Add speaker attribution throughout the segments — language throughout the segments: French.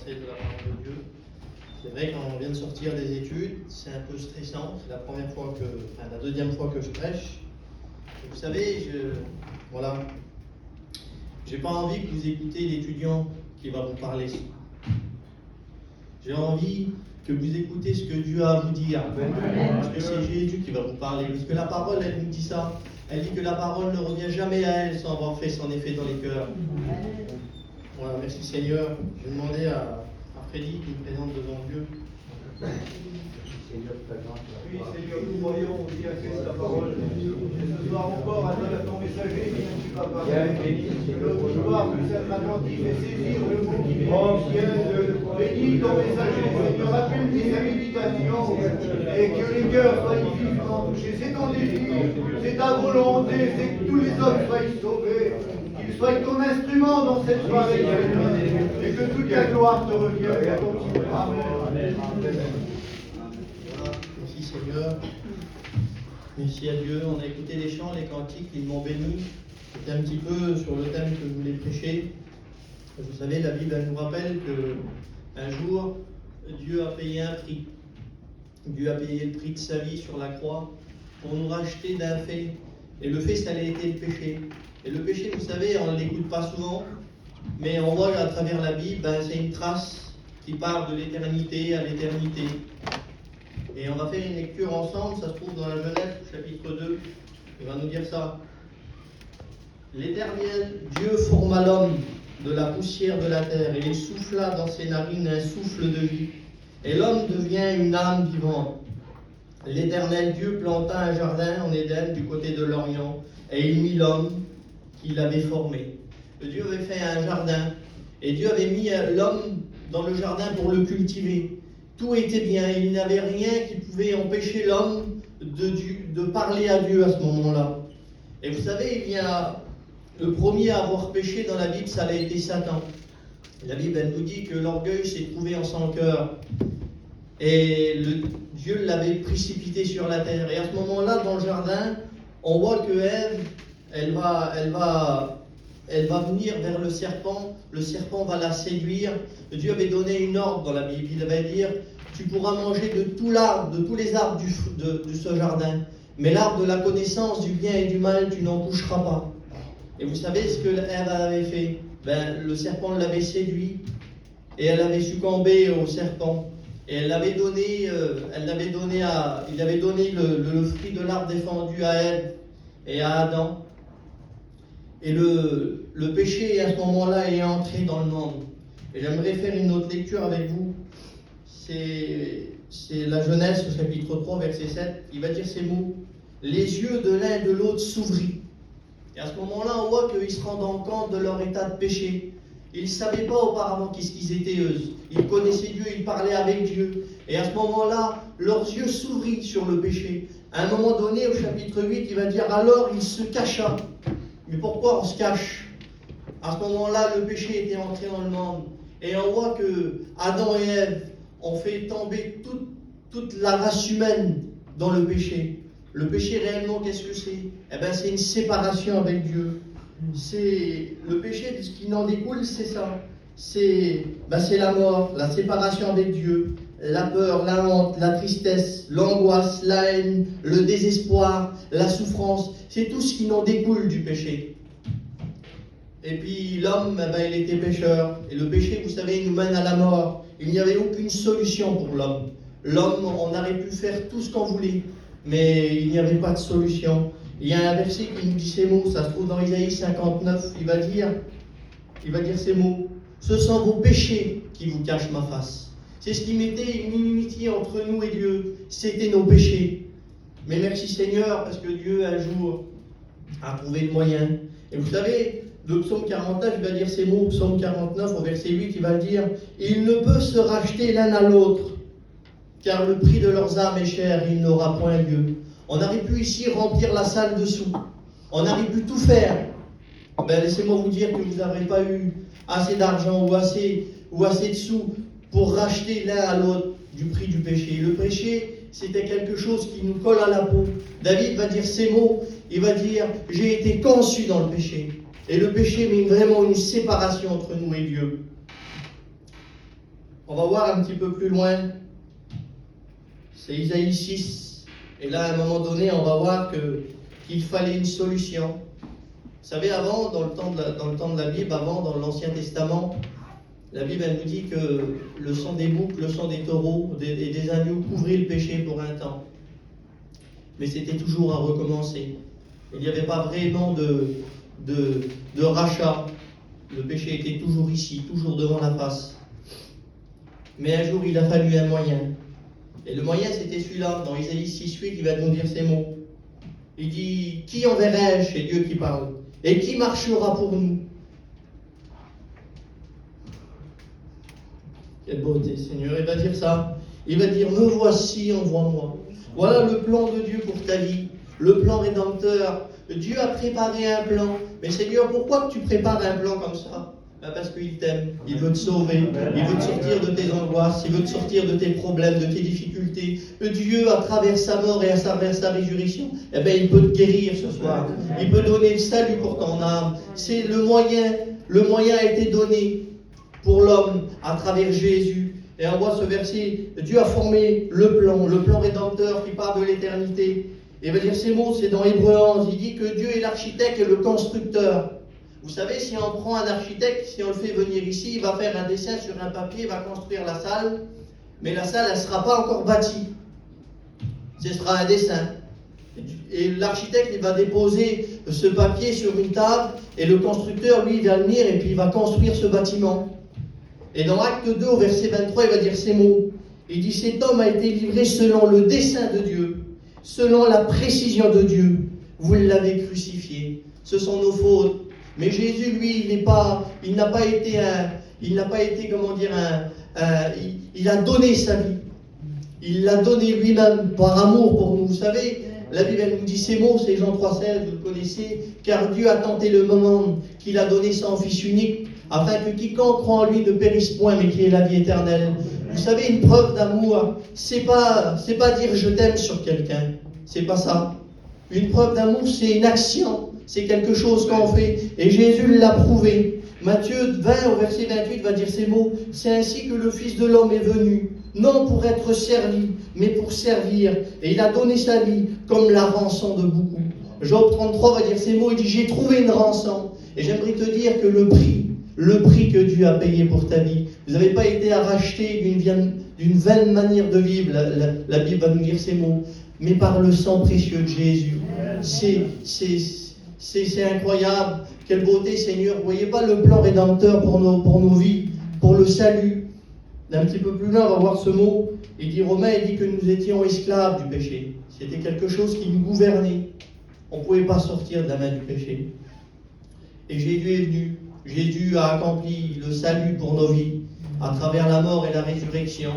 Speaker 1: pensée de la parole de Dieu. C'est vrai, quand on vient de sortir des études, c'est un peu stressant. C'est la deuxième fois que je prêche. Et vous savez, j'ai pas envie que vous écoutiez l'étudiant qui va vous parler. J'ai envie que vous écoutez ce que Dieu a à vous dire. Parce que c'est Jésus qui va vous parler. Parce que la parole, elle nous dit ça. Elle dit que la parole ne revient jamais à elle sans avoir fait son effet dans les cœurs. Voilà, merci Seigneur. Je vais demander à Freddy qui me présente devant Dieu.
Speaker 2: Oui, Seigneur, nous voyons aussi à ta parole. Et ce soir encore, à ton messager, tu vas parler. Le soir, puisse être attentif et saisir le mot qui vient du ciel. Bénis ton messager, Seigneur, appelle-lui sa méditation et que les cœurs soient vivants touchés. C'est ton désir, c'est ta volonté, c'est que tous les hommes soient sauvés. Qu'il soit ton instrument dans cette soirée, Seigneur, et que toute la gloire te revienne à ton nom. Amen.
Speaker 1: Voilà, merci Seigneur. Merci à Dieu. On a écouté les chants, les cantiques, ils m'ont béni. C'était un petit peu sur le thème que je voulais prêcher. Vous savez, la Bible elle nous rappelle qu'un jour, Dieu a payé un prix. Dieu a payé le prix de sa vie sur la croix pour nous racheter d'un fait. Et le fait, ça a été le péché. Et le péché, vous savez, on ne l'écoute pas souvent, mais on voit à travers la Bible, c'est une trace qui part de l'éternité à l'éternité. Et on va faire une lecture ensemble, ça se trouve dans la Genèse, chapitre 2. Il va nous dire ça. L'Éternel, Dieu forma l'homme de la poussière de la terre, et il souffla dans ses narines un souffle de vie. Et l'homme devient une âme vivante. L'Éternel Dieu planta un jardin en Éden du côté de l'Orient, et il mit l'homme qu'il avait formé. Dieu avait fait un jardin, et Dieu avait mis l'homme dans le jardin pour le cultiver. Tout était bien, il n'y avait rien qui pouvait empêcher l'homme de parler à Dieu à ce moment-là. Et vous savez, il y a le premier à avoir péché dans la Bible, ça a été Satan. La Bible, elle nous dit que l'orgueil s'est trouvé en son cœur. Et Dieu l'avait précipité sur la terre. Et à ce moment-là, dans le jardin, on voit que Ève, elle va venir vers le serpent va la séduire. Dieu avait donné une ordre dans la Bible, il va dire, tu pourras manger de tous les arbres de ce jardin, mais l'arbre de la connaissance du bien et du mal, tu n'en toucheras pas. Et vous savez ce que Ève avait fait? Le serpent l'avait séduit, et elle avait succombé au serpent. Et il avait donné le fruit de l'arbre défendu à Ève et à Adam. Et le péché, à ce moment-là, est entré dans le monde. Et j'aimerais faire une autre lecture avec vous. C'est la Genèse, au chapitre 3, verset 7. Il va dire ces mots. Les yeux de l'un et de l'autre s'ouvrirent. Et à ce moment-là, on voit qu'ils se rendent compte de leur état de péché. Ils ne savaient pas auparavant qui ils étaient eux. Ils connaissaient Dieu, ils parlaient avec Dieu. Et à ce moment-là, leurs yeux s'ouvrirent sur le péché. À un moment donné, au chapitre 8, il va dire, alors il se cacha. Mais pourquoi on se cache? À ce moment-là, le péché était entré dans le monde. Et on voit que Adam et Ève ont fait tomber toute la race humaine dans le péché. Le péché, réellement, qu'est-ce que c'est? C'est une séparation avec Dieu. Le péché, ce qui en découle, c'est ça. C'est la mort, la séparation avec Dieu, la peur, la honte, la tristesse, l'angoisse, la haine, le désespoir, la souffrance. C'est tout ce qui en découle du péché. Et puis l'homme, il était pécheur. Et le péché, vous savez, il nous mène à la mort. Il n'y avait aucune solution pour l'homme. L'homme, on aurait pu faire tout ce qu'on voulait, mais il n'y avait pas de solution. Il y a un verset qui nous dit ces mots, ça se trouve dans Isaïe 59, il va dire ces mots. Ce sont vos péchés qui vous cachent ma face. C'est ce qui mettait une inimitié entre nous et Dieu, c'était nos péchés. Mais merci Seigneur, parce que Dieu un jour a trouvé le moyen. Et vous savez, le psaume 49, il va dire ces mots, psaume 49, au verset 8, il va dire « Il ne peut se racheter l'un à l'autre, car le prix de leurs âmes est cher, il n'aura point lieu. » On aurait pu ici remplir la salle dessous. On aurait pu tout faire. Laissez-moi vous dire que vous n'aurez pas eu assez d'argent ou assez de sous pour racheter l'un à l'autre du prix du péché. Le péché, c'était quelque chose qui nous colle à la peau. David va dire ces mots, il va dire « J'ai été conçu dans le péché ». Et le péché met vraiment une séparation entre nous et Dieu. On va voir un petit peu plus loin. C'est Isaïe 6. Et là, à un moment donné, on va voir qu'il fallait une solution. Vous savez, avant, dans le temps de la Bible, avant, dans l'Ancien Testament, la Bible, elle nous dit que le sang des boucs, le sang des taureaux et des agneaux couvrait le péché pour un temps. Mais c'était toujours à recommencer. Il n'y avait pas vraiment de rachat. Le péché était toujours ici, toujours devant la face. Mais un jour, il a fallu un moyen. Et le moyen, c'était celui-là. Dans Isaïe 6:8, il va nous dire ces mots. Il dit, qui enverrai-je? C'est Dieu qui parle. Et qui marchera pour nous? Quelle beauté, Seigneur. Il va dire ça. Il va dire, me voici, envoie-moi. Voilà le plan de Dieu pour ta vie. Le plan rédempteur. Dieu a préparé un plan. Mais Seigneur, pourquoi tu prépares un plan comme ça? Parce qu'il t'aime, il veut te sauver, il veut te sortir de tes angoisses, il veut te sortir de tes problèmes, de tes difficultés. Dieu, à travers sa mort et à travers sa résurrection, il peut te guérir ce soir. Il peut donner le salut pour ton âme. C'est le moyen a été donné pour l'homme à travers Jésus. Et on voit ce verset, Dieu a formé le plan rédempteur qui part de l'éternité. Et il va dire ces mots, c'est dans Hébreux 11, il dit que Dieu est l'architecte et le constructeur. Vous savez, si on prend un architecte, si on le fait venir ici, il va faire un dessin sur un papier, il va construire la salle, mais la salle, elle ne sera pas encore bâtie. Ce sera un dessin. Et l'architecte, il va déposer ce papier sur une table, et le constructeur, lui, il va venir et puis il va construire ce bâtiment. Et dans Acte 2, au verset 23, il va dire ces mots. Il dit, cet homme a été livré selon le dessein de Dieu, selon la précision de Dieu. Vous l'avez crucifié. Ce sont nos fautes. Mais Jésus, lui, il n'a pas été, il a donné sa vie. Il l'a donné lui-même par amour pour nous. Vous savez, la Bible, elle nous dit ces mots, c'est Jean 3,16, vous le connaissez. Car Dieu a tenté le moment qu'il a donné son Fils unique, afin que quiconque croit en lui ne périsse point, mais qu'il ait la vie éternelle. Vous savez, une preuve d'amour, c'est pas dire je t'aime sur quelqu'un. C'est pas ça. Une preuve d'amour, c'est une action. C'est quelque chose qu'on fait. Et Jésus l'a prouvé. Matthieu 20 au verset 28 va dire ces mots. C'est ainsi que le Fils de l'homme est venu, non pour être servi, mais pour servir. Et il a donné sa vie comme la rançon de beaucoup. Job 33 va dire ces mots. Il dit, j'ai trouvé une rançon. Et j'aimerais te dire que le prix que Dieu a payé pour ta vie, vous n'avez pas été à racheter d'une vaine manière de vivre. La Bible va nous dire ces mots. Mais par le sang précieux de Jésus. C'est incroyable. Quelle beauté, Seigneur. Vous voyez pas le plan rédempteur pour nos vies, pour le salut. Un petit peu plus loin, on va voir ce mot. Il dit Romain, il dit que nous étions esclaves du péché. C'était quelque chose qui nous gouvernait. On ne pouvait pas sortir de la main du péché. Et Jésus est venu. Jésus a accompli le salut pour nos vies, à travers la mort et la résurrection.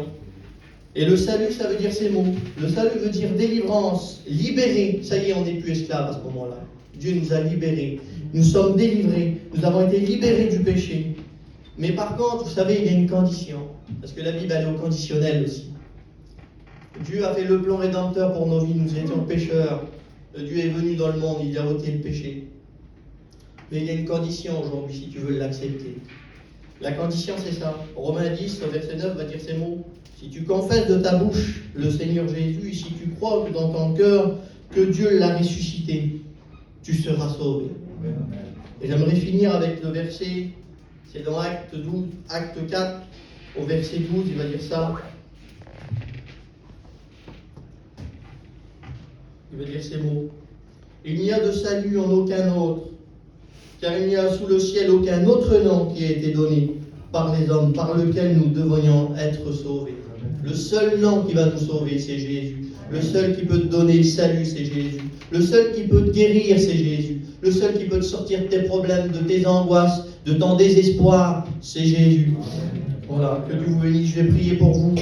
Speaker 1: Et le salut, ça veut dire ces mots. Le salut veut dire délivrance, libéré. Ça y est, on n'est plus esclaves à ce moment-là. Dieu nous a libérés. Nous sommes délivrés. Nous avons été libérés du péché. Mais par contre, vous savez, il y a une condition. Parce que la Bible, elle est au conditionnel aussi. Dieu a fait le plan rédempteur pour nos vies. Nous étions pécheurs. Dieu est venu dans le monde. Il a ôté le péché. Mais il y a une condition aujourd'hui, si tu veux l'accepter. La condition, c'est ça. Romains 10, au verset 9, va dire ces mots. Si tu confesses de ta bouche le Seigneur Jésus, et si tu crois dans ton cœur que Dieu l'a ressuscité, tu seras sauvé. Et j'aimerais finir avec le verset, c'est dans Acte 4, au verset 12, il va dire ça. Il va dire ces mots. Il n'y a de salut en aucun autre, car il n'y a sous le ciel aucun autre nom qui a été donné par les hommes, par lequel nous devrions être sauvés. Le seul nom qui va nous sauver, c'est Jésus. Le seul qui peut te donner le salut, c'est Jésus. Le seul qui peut te guérir, c'est Jésus. Le seul qui peut te sortir de tes problèmes, de tes angoisses, de ton désespoir, c'est Jésus. Voilà, que Dieu vous bénisse. Je vais prier pour vous.